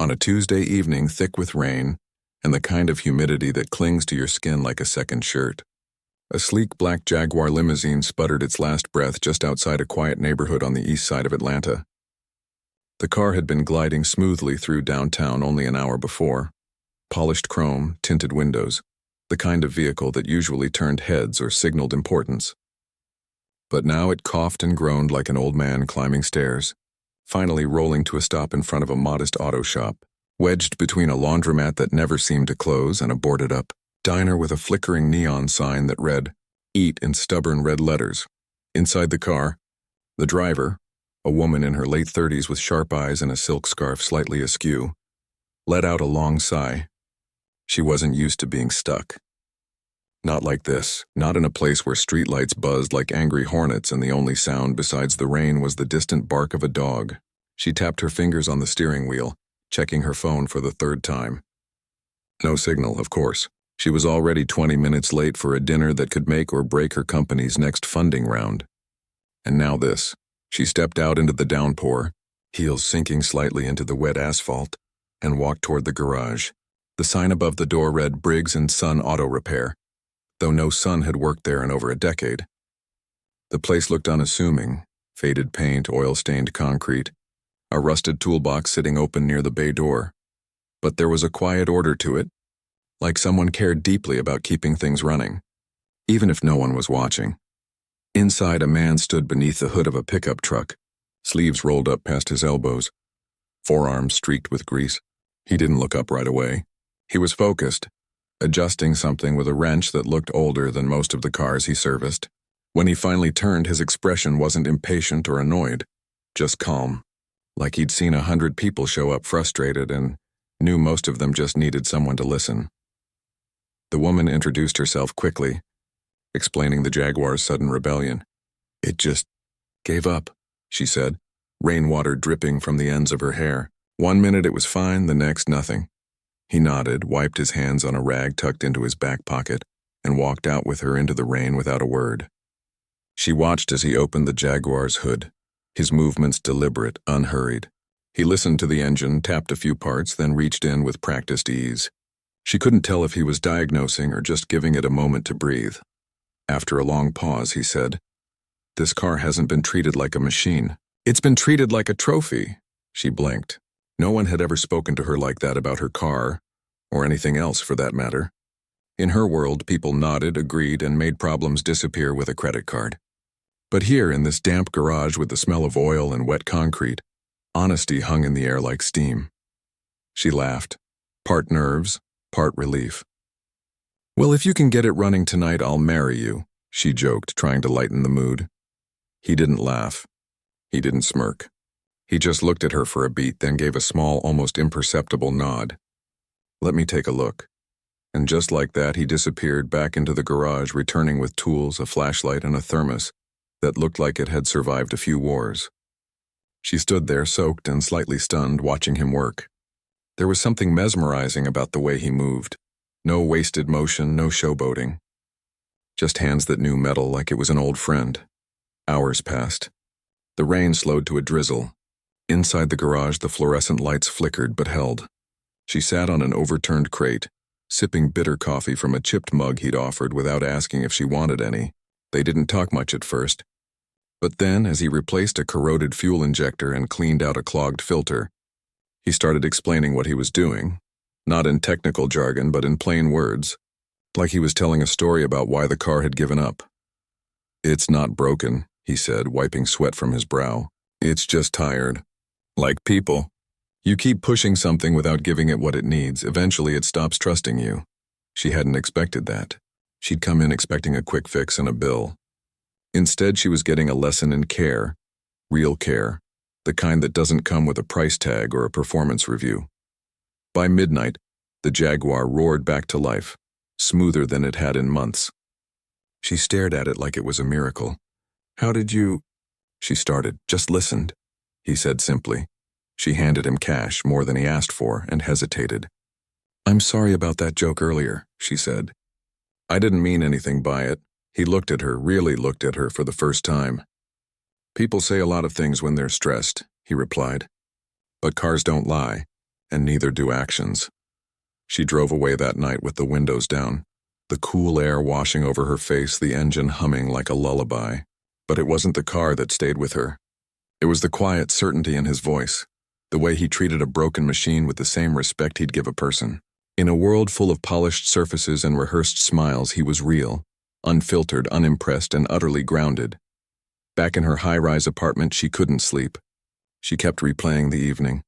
On a Tuesday evening thick with rain, and the kind of humidity that clings to your skin like a second shirt, a sleek black Jaguar limousine sputtered its last breath just outside a quiet neighborhood on the east side of Atlanta. The car had been gliding smoothly through downtown only an hour before. Polished chrome, tinted windows, the kind of vehicle that usually turned heads or signaled importance. But now it coughed and groaned like an old man climbing stairs, finally rolling to a stop in front of a modest auto shop, wedged between a laundromat that never seemed to close and a boarded-up diner with a flickering neon sign that read, "Eat" in stubborn red letters. Inside the car, the driver, a woman in her late 30s with sharp eyes and a silk scarf slightly askew, let out a long sigh. She wasn't used to being stuck. Not like this, not in a place where streetlights buzzed like angry hornets and the only sound besides the rain was the distant bark of a dog. She tapped her fingers on the steering wheel, checking her phone for the third time. No signal, of course. She was already 20 minutes late for a dinner that could make or break her company's next funding round. And now this. She stepped out into the downpour, heels sinking slightly into the wet asphalt, and walked toward the garage. The sign above the door read Briggs & Son Auto Repair, though no son had worked there in over a decade. The place looked unassuming, faded paint, oil-stained concrete, a rusted toolbox sitting open near the bay door. But there was a quiet order to it, like someone cared deeply about keeping things running, even if no one was watching. Inside, a man stood beneath the hood of a pickup truck, sleeves rolled up past his elbows, forearms streaked with grease. He didn't look up right away. He was focused, adjusting something with a wrench that looked older than most of the cars he serviced. When he finally turned, his expression wasn't impatient or annoyed, just calm, like he'd seen 100 people show up frustrated and knew most of them just needed someone to listen. The woman introduced herself quickly, explaining the Jaguar's sudden rebellion. "It just gave up," she said, rainwater dripping from the ends of her hair. One minute it was fine, the next nothing. He nodded, wiped his hands on a rag tucked into his back pocket, and walked out with her into the rain without a word. She watched as he opened the Jaguar's hood, his movements deliberate, unhurried. He listened to the engine, tapped a few parts, then reached in with practiced ease. She couldn't tell if he was diagnosing or just giving it a moment to breathe. After a long pause, he said, "This car hasn't been treated like a machine. It's been treated like a trophy." She blinked. No one had ever spoken to her like that about her car, or anything else for that matter. In her world, people nodded, agreed, and made problems disappear with a credit card. But here, in this damp garage with the smell of oil and wet concrete, honesty hung in the air like steam. She laughed, part nerves, part relief. "Well, if you can get it running tonight, I'll marry you," she joked, trying to lighten the mood. He didn't laugh. He didn't smirk. He just looked at her for a beat, then gave a small, almost imperceptible nod. "Let me take a look." And just like that, he disappeared back into the garage, returning with tools, a flashlight, and a thermos that looked like it had survived a few wars. She stood there, soaked and slightly stunned, watching him work. There was something mesmerizing about the way he moved. No wasted motion, no showboating. Just hands that knew metal like it was an old friend. Hours passed. The rain slowed to a drizzle. Inside the garage, the fluorescent lights flickered but held. She sat on an overturned crate, sipping bitter coffee from a chipped mug he'd offered without asking if she wanted any. They didn't talk much at first. But then, as he replaced a corroded fuel injector and cleaned out a clogged filter, he started explaining what he was doing, not in technical jargon but in plain words, like he was telling a story about why the car had given up. "It's not broken," he said, wiping sweat from his brow. "It's just tired. Like people. You keep pushing something without giving it what it needs. Eventually it stops trusting you." She hadn't expected that. She'd come in expecting a quick fix and a bill. Instead, she was getting a lesson in care, real care, the kind that doesn't come with a price tag or a performance review. By midnight, the Jaguar roared back to life, smoother than it had in months. She stared at it like it was a miracle. "How did you—" She started. "Just listened," he said simply. She handed him cash, more than he asked for, and hesitated. "I'm sorry about that joke earlier," she said. "I didn't mean anything by it." He looked at her, really looked at her for the first time. "People say a lot of things when they're stressed," he replied. "But cars don't lie. and neither do actions. She drove away that night with the windows down, the cool air washing over her face, the engine humming like a lullaby. But it wasn't the car that stayed with her. It was the quiet certainty in his voice, the way he treated a broken machine with the same respect he'd give a person. In a world full of polished surfaces and rehearsed smiles, he was real, unfiltered, unimpressed, and utterly grounded. Back in her high-rise apartment, she couldn't sleep. She kept replaying the evening.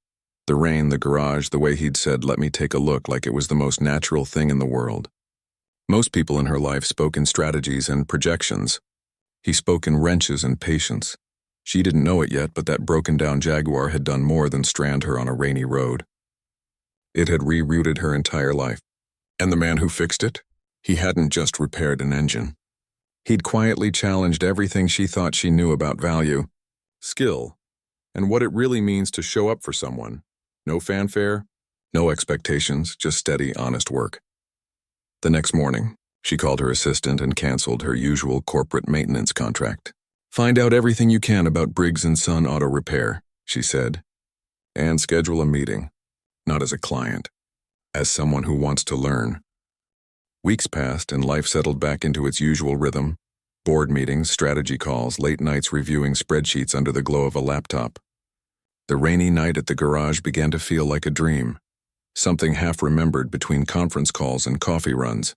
The rain, the garage, the way he'd said, "Let me take a look," like it was the most natural thing in the world. Most people in her life spoke in strategies and projections. He spoke in wrenches and patience. She didn't know it yet, but that broken-down Jaguar had done more than strand her on a rainy road. It had rerouted her entire life. And the man who fixed it? He hadn't just repaired an engine. He'd quietly challenged everything she thought she knew about value, skill, and what it really means to show up for someone. No fanfare, no expectations, just steady, honest work. The next morning, she called her assistant and canceled her usual corporate maintenance contract. "Find out everything you can about Briggs & Son Auto Repair," she said, "and schedule a meeting, not as a client, as someone who wants to learn." Weeks passed and life settled back into its usual rhythm. Board meetings, strategy calls, late nights reviewing spreadsheets under the glow of a laptop. The rainy night at the garage began to feel like a dream, something half-remembered between conference calls and coffee runs.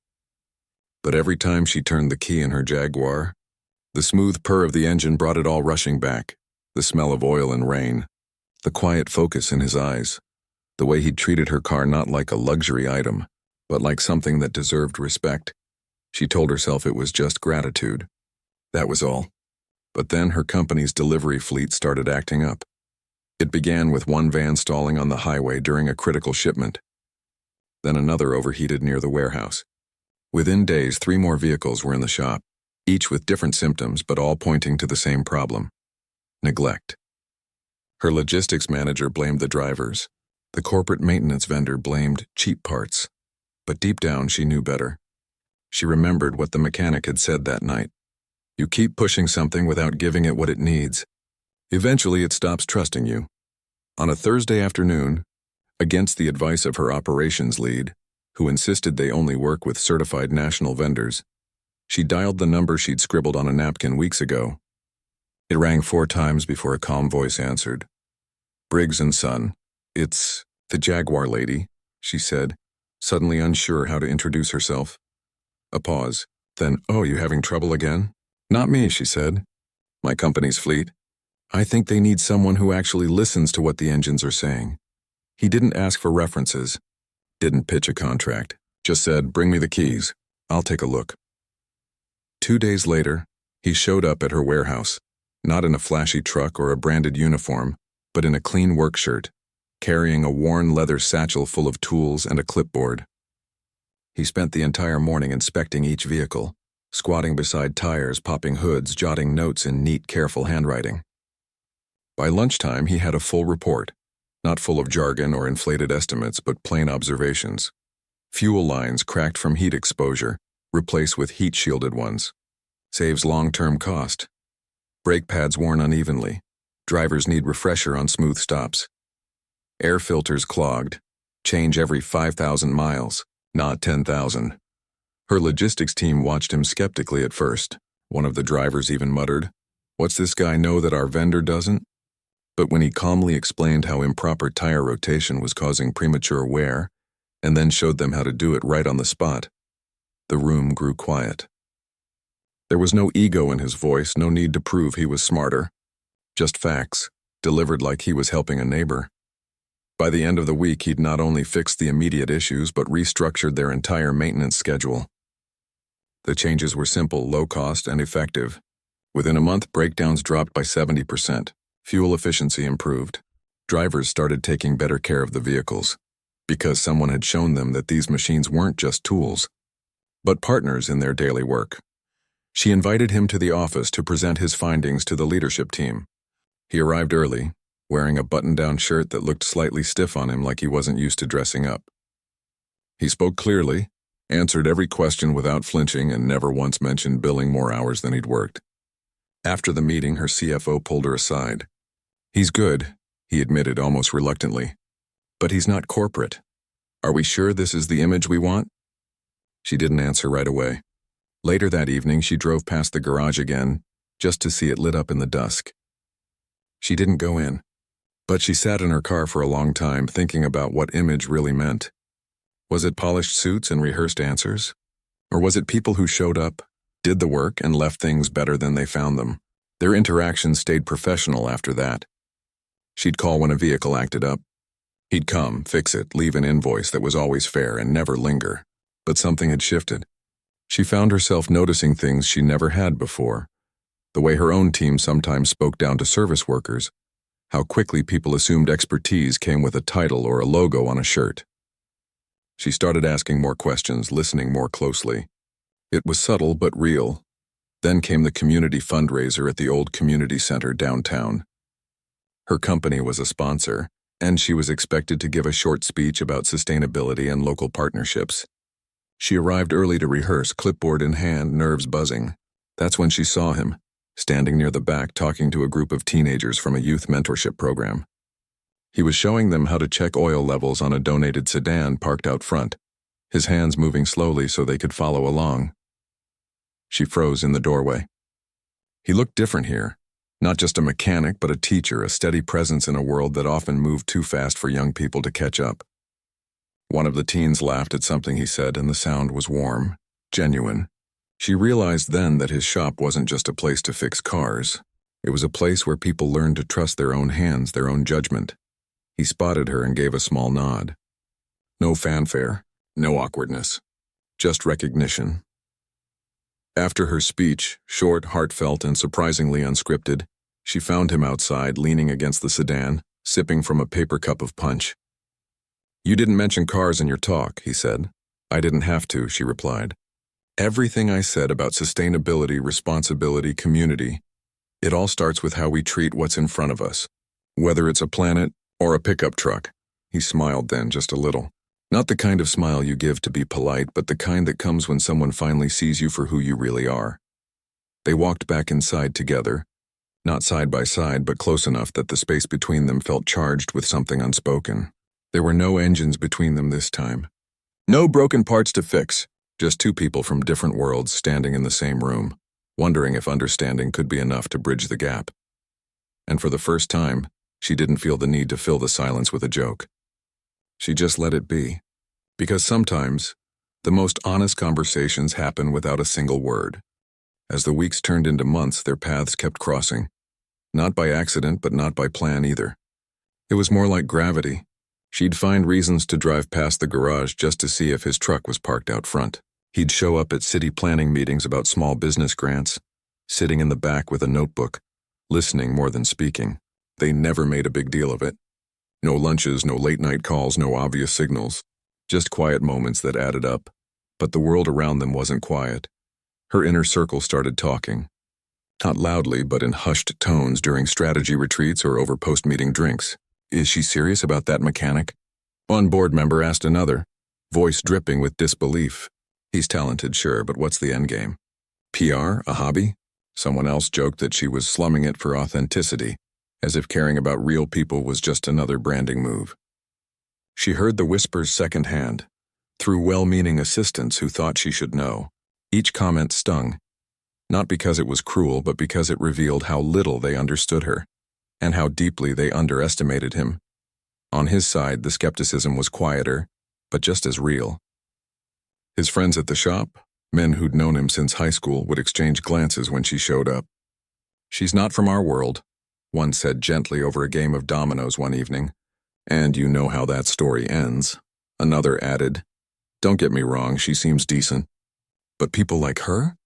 But every time she turned the key in her Jaguar, the smooth purr of the engine brought it all rushing back, the smell of oil and rain, the quiet focus in his eyes, the way he'd treated her car not like a luxury item, but like something that deserved respect. She told herself it was just gratitude. That was all. But then her company's delivery fleet started acting up. It began with one van stalling on the highway during a critical shipment. Then another overheated near the warehouse. Within days, 3 more vehicles were in the shop, each with different symptoms but all pointing to the same problem: neglect. Her logistics manager blamed the drivers. The corporate maintenance vendor blamed cheap parts. But deep down, she knew better. She remembered what the mechanic had said that night. You keep pushing something without giving it what it needs. Eventually, it stops trusting you. On a Thursday afternoon, against the advice of her operations lead, who insisted they only work with certified national vendors, she dialed the number she'd scribbled on a napkin weeks ago. It rang 4 times before a calm voice answered. "Briggs & Son. It's the Jaguar lady," she said, suddenly unsure how to introduce herself. A pause. Then, "Oh, you having trouble again?" "Not me," she said. "My company's fleet. I think they need someone who actually listens to what the engines are saying." He didn't ask for references, didn't pitch a contract, just said, "Bring me the keys. I'll take a look." 2 days later, he showed up at her warehouse, not in a flashy truck or a branded uniform, but in a clean work shirt, carrying a worn leather satchel full of tools and a clipboard. He spent the entire morning inspecting each vehicle, squatting beside tires, popping hoods, jotting notes in neat, careful handwriting. By lunchtime, he had a full report, not full of jargon or inflated estimates, but plain observations. Fuel lines cracked from heat exposure, replaced with heat-shielded ones. Saves long-term cost. Brake pads worn unevenly. Drivers need refresher on smooth stops. Air filters clogged. Change every 5,000 miles, not 10,000. Her logistics team watched him skeptically at first. One of the drivers even muttered, "What's this guy know that our vendor doesn't?" But when he calmly explained how improper tire rotation was causing premature wear, and then showed them how to do it right on the spot, the room grew quiet. There was no ego in his voice, no need to prove he was smarter. Just facts, delivered like he was helping a neighbor. By the end of the week, he'd not only fixed the immediate issues, but restructured their entire maintenance schedule. The changes were simple, low-cost, and effective. Within a month, breakdowns dropped by 70%. Fuel efficiency improved. Drivers started taking better care of the vehicles, because someone had shown them that these machines weren't just tools, but partners in their daily work. She invited him to the office to present his findings to the leadership team. He arrived early, wearing a button-down shirt that looked slightly stiff on him like he wasn't used to dressing up. He spoke clearly, answered every question without flinching, and never once mentioned billing more hours than he'd worked. After the meeting, her CFO pulled her aside. "He's good," he admitted almost reluctantly, But he's not corporate. Are we sure this is the image we want? She didn't answer right away. Later that evening, she drove past the garage again, just to see it lit up in the dusk. She didn't go in, but she sat in her car for a long time thinking about what image really meant. Was it polished suits and rehearsed answers? Or was it people who showed up, did the work, and left things better than they found them? Their interactions stayed professional after that. She'd call when a vehicle acted up. He'd come, fix it, leave an invoice that was always fair and never linger. But something had shifted. She found herself noticing things she never had before. The way her own team sometimes spoke down to service workers. How quickly people assumed expertise came with a title or a logo on a shirt. She started asking more questions, listening more closely. It was subtle but real. Then came the community fundraiser at the old community center downtown. Her company was a sponsor, and she was expected to give a short speech about sustainability and local partnerships. She arrived early to rehearse, clipboard in hand, nerves buzzing. That's when she saw him, standing near the back talking to a group of teenagers from a youth mentorship program. He was showing them how to check oil levels on a donated sedan parked out front, his hands moving slowly so they could follow along. She froze in the doorway. He looked different here. Not just a mechanic, but a teacher, a steady presence in a world that often moved too fast for young people to catch up. One of the teens laughed at something he said, and the sound was warm, genuine. She realized then that his shop wasn't just a place to fix cars. It was a place where people learned to trust their own hands, their own judgment. He spotted her and gave a small nod. No fanfare, no awkwardness, just recognition. After her speech, short, heartfelt, and surprisingly unscripted, she found him outside, leaning against the sedan, sipping from a paper cup of punch. "You didn't mention cars in your talk," he said. "I didn't have to," she replied. "Everything I said about sustainability, responsibility, community, it all starts with how we treat what's in front of us, whether it's a planet or a pickup truck." He smiled then, just a little. Not the kind of smile you give to be polite, but the kind that comes when someone finally sees you for who you really are. They walked back inside together, not side by side, but close enough that the space between them felt charged with something unspoken. There were no engines between them this time. No broken parts to fix, just two people from different worlds standing in the same room, wondering if understanding could be enough to bridge the gap. And for the first time, she didn't feel the need to fill the silence with a joke. She just let it be. Because sometimes, the most honest conversations happen without a single word. As the weeks turned into months, their paths kept crossing. Not by accident, but not by plan either. It was more like gravity. She'd find reasons to drive past the garage just to see if his truck was parked out front. He'd show up at city planning meetings about small business grants, sitting in the back with a notebook, listening more than speaking. They never made a big deal of it. No lunches, no late-night calls, no obvious signals. Just quiet moments that added up. But the world around them wasn't quiet. Her inner circle started talking. Not loudly, but in hushed tones during strategy retreats or over post-meeting drinks. "Is she serious about that mechanic?" One board member asked another, voice dripping with disbelief. "He's talented, sure, but what's the endgame? PR? A hobby?" Someone else joked that she was slumming it for authenticity, as if caring about real people was just another branding move. She heard the whispers secondhand, through well-meaning assistants who thought she should know. Each comment stung, not because it was cruel, but because it revealed how little they understood her, and how deeply they underestimated him. On his side, the skepticism was quieter, but just as real. His friends at the shop, men who'd known him since high school, would exchange glances when she showed up. "She's not from our world," one said gently over a game of dominoes one evening. "And you know how that story ends." Another added, "Don't get me wrong, she seems decent. But people like her?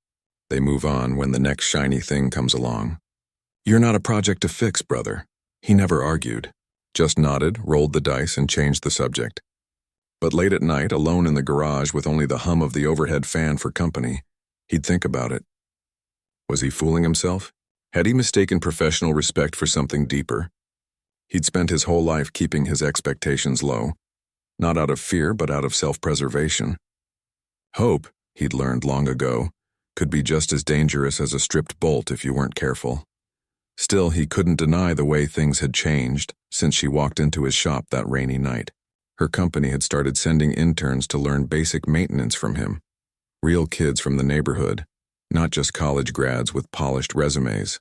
They move on when the next shiny thing comes along." "You're not a project to fix, brother." He never argued, just nodded, rolled the dice, and changed the subject. But late at night, alone in the garage with only the hum of the overhead fan for company, he'd think about it. Was he fooling himself? Had he mistaken professional respect for something deeper? He'd spent his whole life keeping his expectations low, not out of fear, but out of self-preservation. Hope, he'd learned long ago, could be just as dangerous as a stripped bolt if you weren't careful. Still, he couldn't deny the way things had changed since she walked into his shop that rainy night. Her company had started sending interns to learn basic maintenance from him. Real kids from the neighborhood, not just college grads with polished resumes.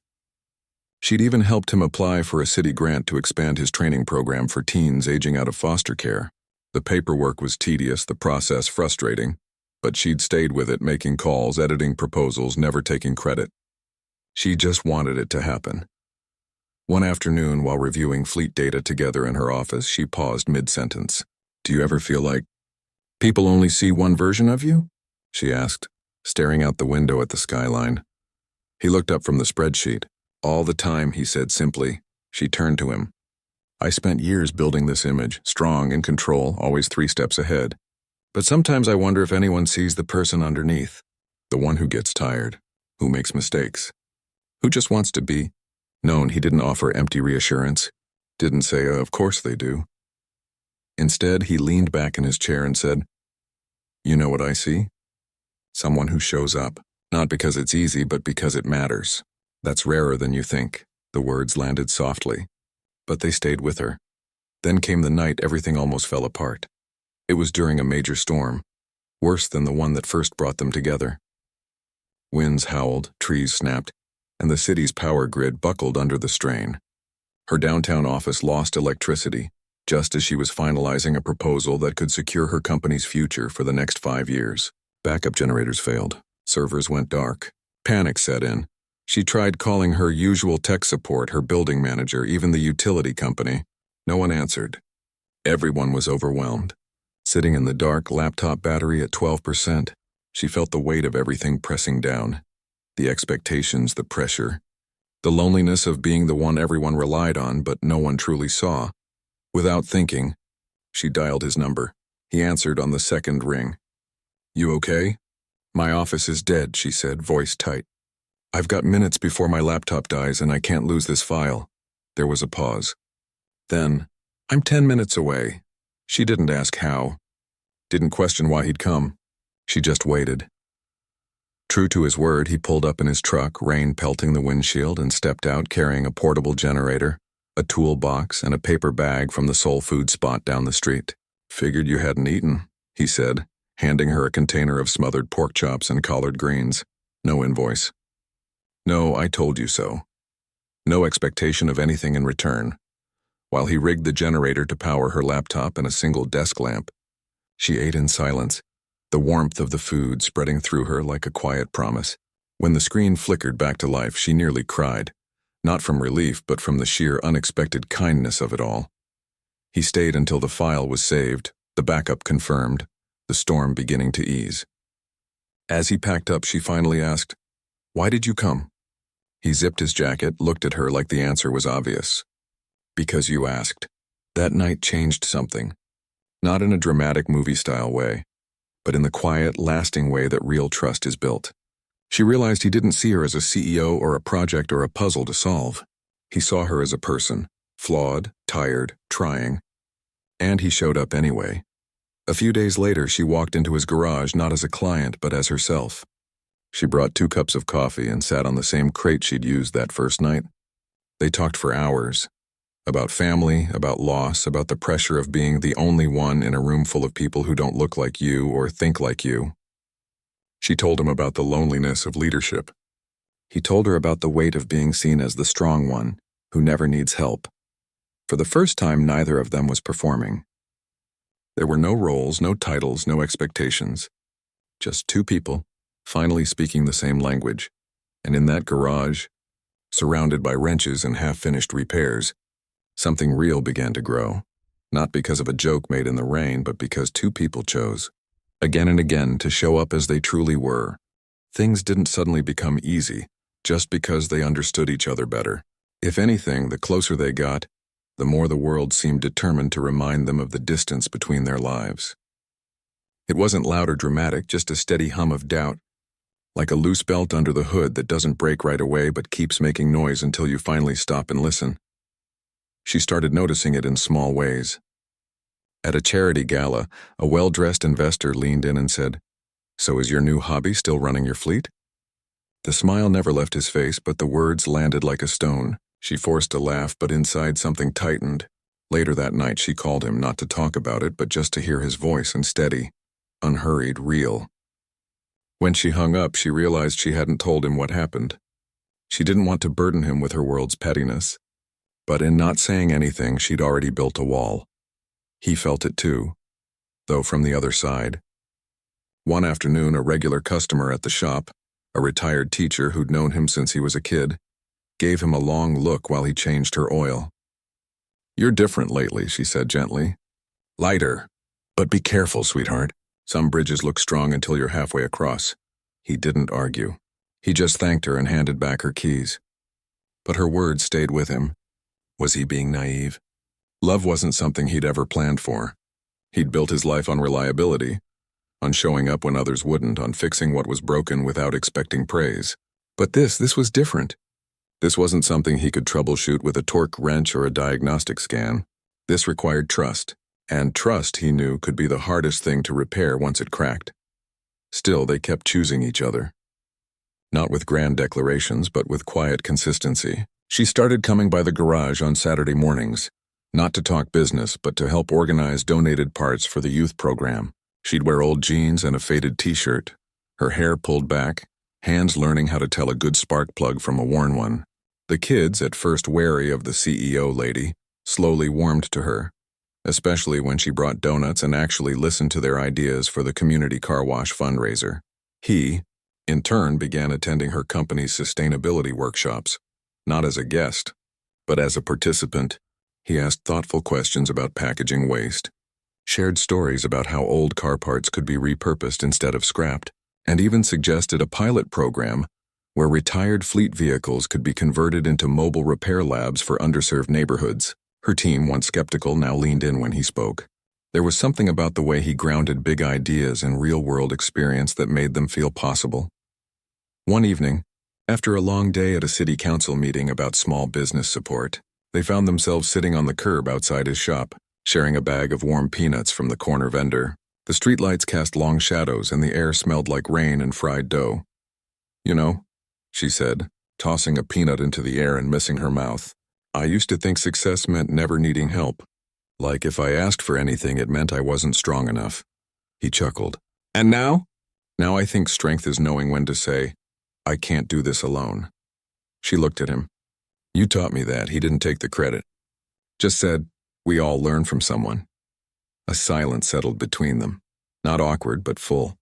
She'd even helped him apply for a city grant to expand his training program for teens aging out of foster care. The paperwork was tedious, the process frustrating, but she'd stayed with it, making calls, editing proposals, never taking credit. She just wanted it to happen. One afternoon, while reviewing fleet data together in her office, she paused mid-sentence. "Do you ever feel like people only see one version of you?" she asked, staring out the window at the skyline. He looked up from the spreadsheet. "All the time," he said simply. She turned to him. "I spent years building this image, strong, in control, always 3 steps ahead. But sometimes I wonder if anyone sees the person underneath, the one who gets tired, who makes mistakes, who just wants to be known." He didn't offer empty reassurance, didn't say, "Of course they do." Instead, he leaned back in his chair and said, "You know what I see? Someone who shows up, not because it's easy, but because it matters. That's rarer than you think." The words landed softly, but they stayed with her. Then came the night everything almost fell apart. It was during a major storm, worse than the one that first brought them together. Winds howled, trees snapped, and the city's power grid buckled under the strain. Her downtown office lost electricity, just as she was finalizing a proposal that could secure her company's future for the next 5 years. Backup generators failed. Servers went dark. Panic set in. She tried calling her usual tech support, her building manager, even the utility company. No one answered. Everyone was overwhelmed. Sitting in the dark, laptop battery at 12%, she felt the weight of everything pressing down. The expectations, the pressure, the loneliness of being the one everyone relied on but no one truly saw. Without thinking, she dialed his number. He answered on the second ring. "You okay?" "My office is dead," she said, voice tight. "I've got minutes before my laptop dies and I can't lose this file." There was a pause. Then, "I'm 10 minutes away." She didn't ask how, didn't question why he'd come. She just waited. True to his word, he pulled up in his truck, rain pelting the windshield, and stepped out carrying a portable generator, a toolbox, and a paper bag from the soul food spot down the street. "Figured you hadn't eaten," he said, handing her a container of smothered pork chops and collard greens. No invoice. No, I told you so. No expectation of anything in return. While he rigged the generator to power her laptop and a single desk lamp, she ate in silence, the warmth of the food spreading through her like a quiet promise. When the screen flickered back to life, she nearly cried, not from relief but from the sheer unexpected kindness of it all. He stayed until the file was saved, the backup confirmed, the storm beginning to ease. As he packed up, she finally asked, "Why did you come?" He zipped his jacket, looked at her like the answer was obvious. "Because you asked." That night changed something. Not in a dramatic movie-style way, but in the quiet, lasting way that real trust is built. She realized he didn't see her as a CEO or a project or a puzzle to solve. He saw her as a person, flawed, tired, trying. And he showed up anyway. A few days later, she walked into his garage not as a client, but as herself. She brought 2 cups of coffee and sat on the same crate she'd used that first night. They talked for hours. About family, about loss, about the pressure of being the only one in a room full of people who don't look like you or think like you. She told him about the loneliness of leadership. He told her about the weight of being seen as the strong one, who never needs help. For the first time, neither of them was performing. There were no roles, no titles, no expectations. Just 2 people, finally speaking the same language. And in that garage, surrounded by wrenches and half-finished repairs, something real began to grow, not because of a joke made in the rain, but because 2 people chose, again and again, to show up as they truly were. Things didn't suddenly become easy, just because they understood each other better. If anything, the closer they got, the more the world seemed determined to remind them of the distance between their lives. It wasn't loud or dramatic, just a steady hum of doubt, like a loose belt under the hood that doesn't break right away but keeps making noise until you finally stop and listen. She started noticing it in small ways. At a charity gala, a well-dressed investor leaned in and said, "So is your new hobby still running your fleet?" The smile never left his face, but the words landed like a stone. She forced a laugh, but inside something tightened. Later that night, she called him not to talk about it, but just to hear his voice and steady, unhurried, real. When she hung up, she realized she hadn't told him what happened. She didn't want to burden him with her world's pettiness, but in not saying anything, she'd already built a wall. He felt it too, though from the other side. One afternoon, a regular customer at the shop, a retired teacher who'd known him since he was a kid, gave him a long look while he changed her oil. "You're different lately," she said gently. "Lighter. But be careful, sweetheart. Some bridges look strong until you're halfway across." He didn't argue. He just thanked her and handed back her keys. But her words stayed with him. Was he being naive? Love wasn't something he'd ever planned for. He'd built his life on reliability, on showing up when others wouldn't, on fixing what was broken without expecting praise. But this was different. This wasn't something he could troubleshoot with a torque wrench or a diagnostic scan. This required trust, and trust, he knew, could be the hardest thing to repair once it cracked. Still, they kept choosing each other. Not with grand declarations, but with quiet consistency. She started coming by the garage on Saturday mornings, not to talk business, but to help organize donated parts for the youth program. She'd wear old jeans and a faded t-shirt, her hair pulled back, hands learning how to tell a good spark plug from a worn one. The kids, at first wary of the CEO lady, slowly warmed to her, especially when she brought donuts and actually listened to their ideas for the community car wash fundraiser. He, in turn, began attending her company's sustainability workshops, not as a guest, but as a participant. He asked thoughtful questions about packaging waste, shared stories about how old car parts could be repurposed instead of scrapped, and even suggested a pilot program where retired fleet vehicles could be converted into mobile repair labs for underserved neighborhoods. Her team, once skeptical, now leaned in when he spoke. There was something about the way he grounded big ideas in real-world experience that made them feel possible. One evening, after a long day at a city council meeting about small business support, they found themselves sitting on the curb outside his shop, sharing a bag of warm peanuts from the corner vendor. The streetlights cast long shadows and the air smelled like rain and fried dough. "You know," she said, tossing a peanut into the air and missing her mouth, "I used to think success meant never needing help. Like if I asked for anything, it meant I wasn't strong enough." He chuckled. "And now?" "Now I think strength is knowing when to say, 'I can't do this alone.'" She looked at him. "You taught me that." He didn't take the credit. Just said, "We all learn from someone." A silence settled between them. Not awkward, but full.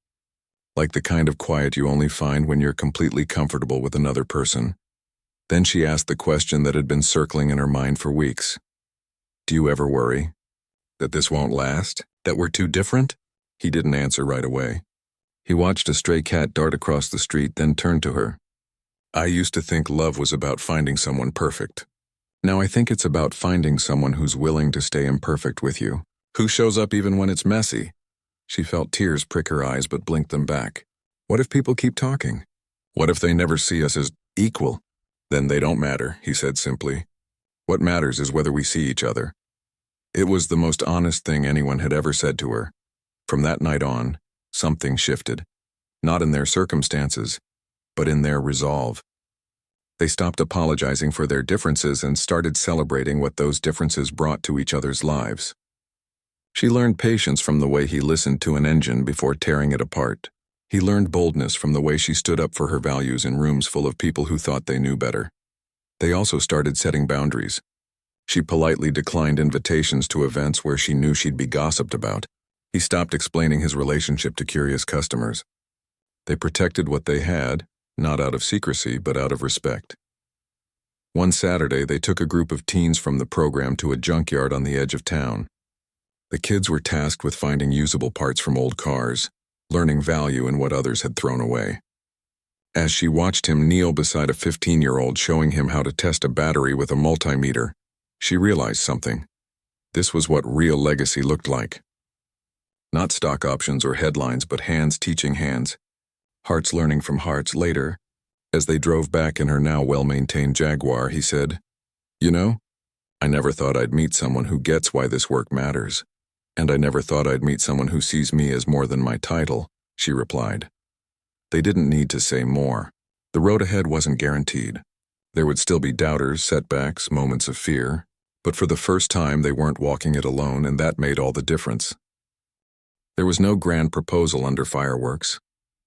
Like the kind of quiet you only find when you're completely comfortable with another person. Then she asked the question that had been circling in her mind for weeks. "Do you ever worry that this won't last? That we're too different?" He didn't answer right away. He watched a stray cat dart across the street, then turned to her. "I used to think love was about finding someone perfect. Now I think it's about finding someone who's willing to stay imperfect with you, who shows up even when it's messy." She felt tears prick her eyes but blinked them back. What if people keep talking? What if they never see us as equal? "Then they don't matter," he said simply. "What matters is whether we see each other." It was the most honest thing anyone had ever said to her. From that night on, something shifted. Not in their circumstances, but in their resolve. They stopped apologizing for their differences and started celebrating what those differences brought to each other's lives. She learned patience from the way he listened to an engine before tearing it apart. He learned boldness from the way she stood up for her values in rooms full of people who thought they knew better. They also started setting boundaries. She politely declined invitations to events where she knew she'd be gossiped about. He stopped explaining his relationship to curious customers. They protected what they had, not out of secrecy, but out of respect. One Saturday, they took a group of teens from the program to a junkyard on the edge of town. The kids were tasked with finding usable parts from old cars, learning value in what others had thrown away. As she watched him kneel beside a 15-year-old showing him how to test a battery with a multimeter, she realized something. This was what real legacy looked like. Not stock options or headlines, but hands teaching hands. Hearts learning from hearts. Later, as they drove back in her now well-maintained Jaguar, he said, "You know, I never thought I'd meet someone who gets why this work matters. And I never thought I'd meet someone who sees me as more than my title," she replied. They didn't need to say more. The road ahead wasn't guaranteed. There would still be doubters, setbacks, moments of fear. But for the first time, they weren't walking it alone, and that made all the difference. There was no grand proposal under fireworks,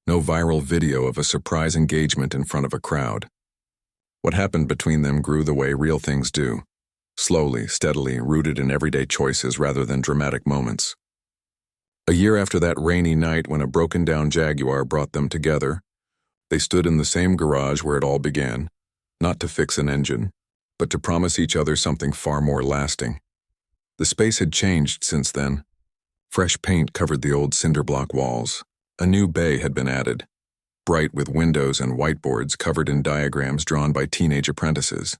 no viral video of a surprise engagement in front of a crowd. What happened between them grew the way real things do, slowly, steadily, rooted in everyday choices rather than dramatic moments. A year after that rainy night when a broken-down Jaguar brought them together, they stood in the same garage where it all began, not to fix an engine, but to promise each other something far more lasting. The space had changed since then. Fresh paint covered the old cinder-block walls. A new bay had been added, bright with windows and whiteboards covered in diagrams drawn by teenage apprentices.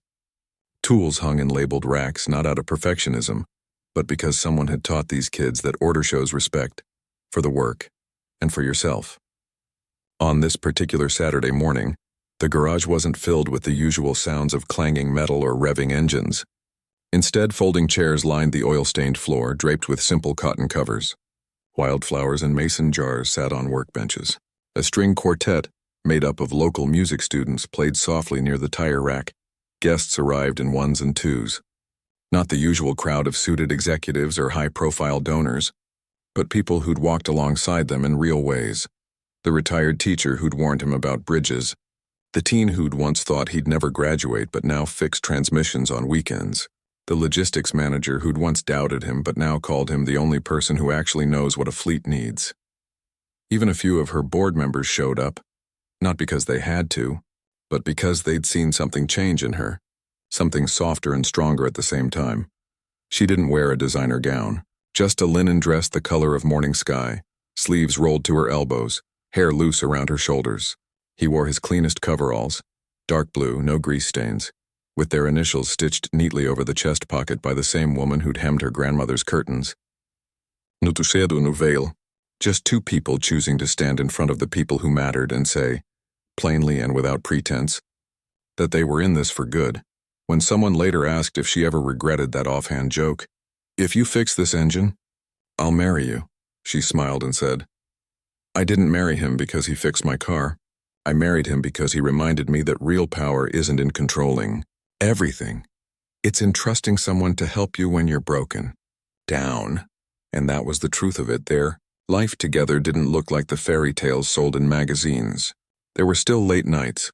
Tools hung in labeled racks, not out of perfectionism, but because someone had taught these kids that order shows respect for the work and for yourself. On this particular Saturday morning, the garage wasn't filled with the usual sounds of clanging metal or revving engines. Instead, folding chairs lined the oil-stained floor, draped with simple cotton covers. Wildflowers and mason jars sat on workbenches. A string quartet, made up of local music students, played softly near the tire rack. Guests arrived in ones and twos. Not the usual crowd of suited executives or high-profile donors, but people who'd walked alongside them in real ways. The retired teacher who'd warned him about bridges. The teen who'd once thought he'd never graduate but now fixed transmissions on weekends. The logistics manager who'd once doubted him but now called him the only person who actually knows what a fleet needs. Even a few of her board members showed up, not because they had to, but because they'd seen something change in her, something softer and stronger at the same time. She didn't wear a designer gown, just a linen dress the color of morning sky, sleeves rolled to her elbows, hair loose around her shoulders. He wore his cleanest coveralls, dark blue, no grease stains, with their initials stitched neatly over the chest pocket by the same woman who'd hemmed her grandmother's curtains. No tucedo no veil. Just two people choosing to stand in front of the people who mattered and say, plainly and without pretense, that they were in this for good. When someone later asked if she ever regretted that offhand joke, "If you fix this engine, I'll marry you," she smiled and said, "I didn't marry him because he fixed my car. I married him because he reminded me that real power isn't in controlling everything. It's in trusting someone to help you when you're broken down." And that was the truth of it. Their life together didn't look like the fairy tales sold in magazines. There were still late nights.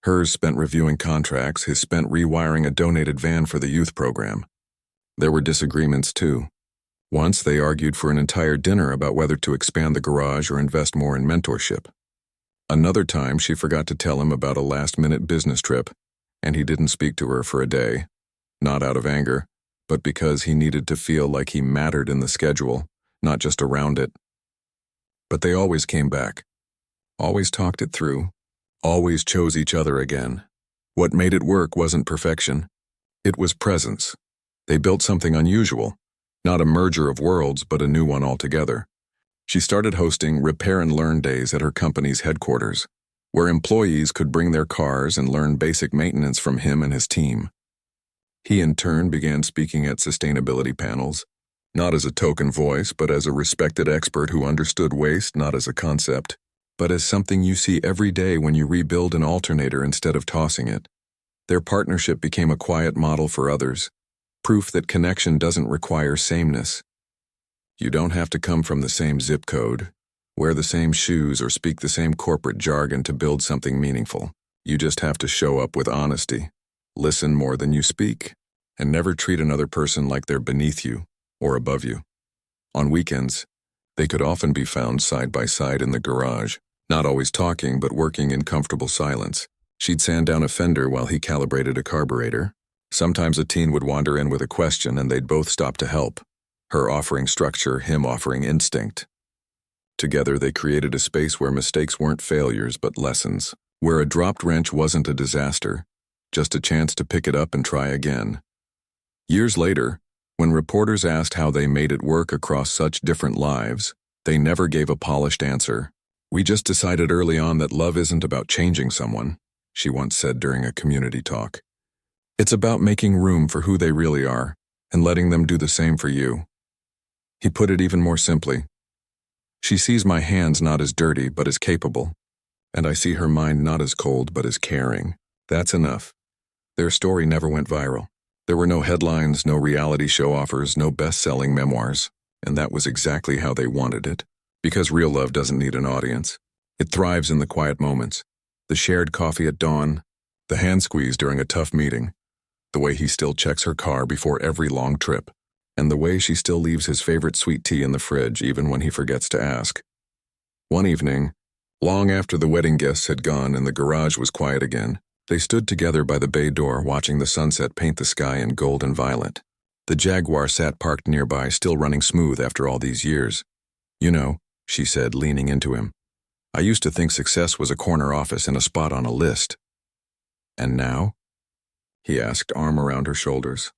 Hers spent reviewing contracts, his spent rewiring a donated van for the youth program. There were disagreements too. Once they argued for an entire dinner about whether to expand the garage or invest more in mentorship. Another time she forgot to tell him about a last-minute business trip, and he didn't speak to her for a day, not out of anger, but because he needed to feel like he mattered in the schedule, not just around it. But they always came back, always talked it through, always chose each other again. What made it work wasn't perfection. It was presence. They built something unusual, not a merger of worlds, but a new one altogether. She started hosting repair and learn days at her company's headquarters, where employees could bring their cars and learn basic maintenance from him and his team. He in turn began speaking at sustainability panels, not as a token voice, but as a respected expert who understood waste not as a concept, but as something you see every day when you rebuild an alternator instead of tossing it. Their partnership became a quiet model for others, proof that connection doesn't require sameness. You don't have to come from the same zip code, wear the same shoes, or speak the same corporate jargon to build something meaningful. You just have to show up with honesty, listen more than you speak, and never treat another person like they're beneath you or above you. On weekends, they could often be found side by side in the garage, not always talking but working in comfortable silence. She'd sand down a fender while he calibrated a carburetor. Sometimes a teen would wander in with a question and they'd both stop to help, her offering structure, him offering instinct. Together they created a space where mistakes weren't failures but lessons, where a dropped wrench wasn't a disaster, just a chance to pick it up and try again. Years later, when reporters asked how they made it work across such different lives, they never gave a polished answer. "We just decided early on that love isn't about changing someone," she once said during a community talk. "It's about making room for who they really are and letting them do the same for you." He put it even more simply. "She sees my hands not as dirty but as capable, and I see her mind not as cold but as caring. That's enough." Their story never went viral. There were no headlines, no reality show offers, no best-selling memoirs, and that was exactly how they wanted it. Because real love doesn't need an audience. It thrives in the quiet moments. The shared coffee at dawn, the hand squeeze during a tough meeting, the way he still checks her car before every long trip, and the way she still leaves his favorite sweet tea in the fridge even when he forgets to ask. One evening, long after the wedding guests had gone and the garage was quiet again, they stood together by the bay door watching the sunset paint the sky in gold and violet. The Jaguar sat parked nearby, still running smooth after all these years. "You know," she said, leaning into him, "I used to think success was a corner office and a spot on a list." "And now?" he asked, arm around her shoulders.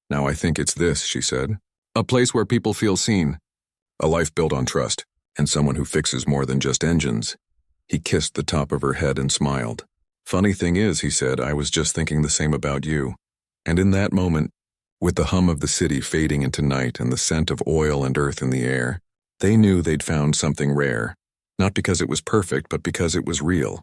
"Now I think it's this," she said. "A place where people feel seen. A life built on trust, and someone who fixes more than just engines." He kissed the top of her head and smiled. "Funny thing is," he said, "I was just thinking the same about you." And in that moment, with the hum of the city fading into night and the scent of oil and earth in the air, they knew they'd found something rare, not because it was perfect, but because it was real.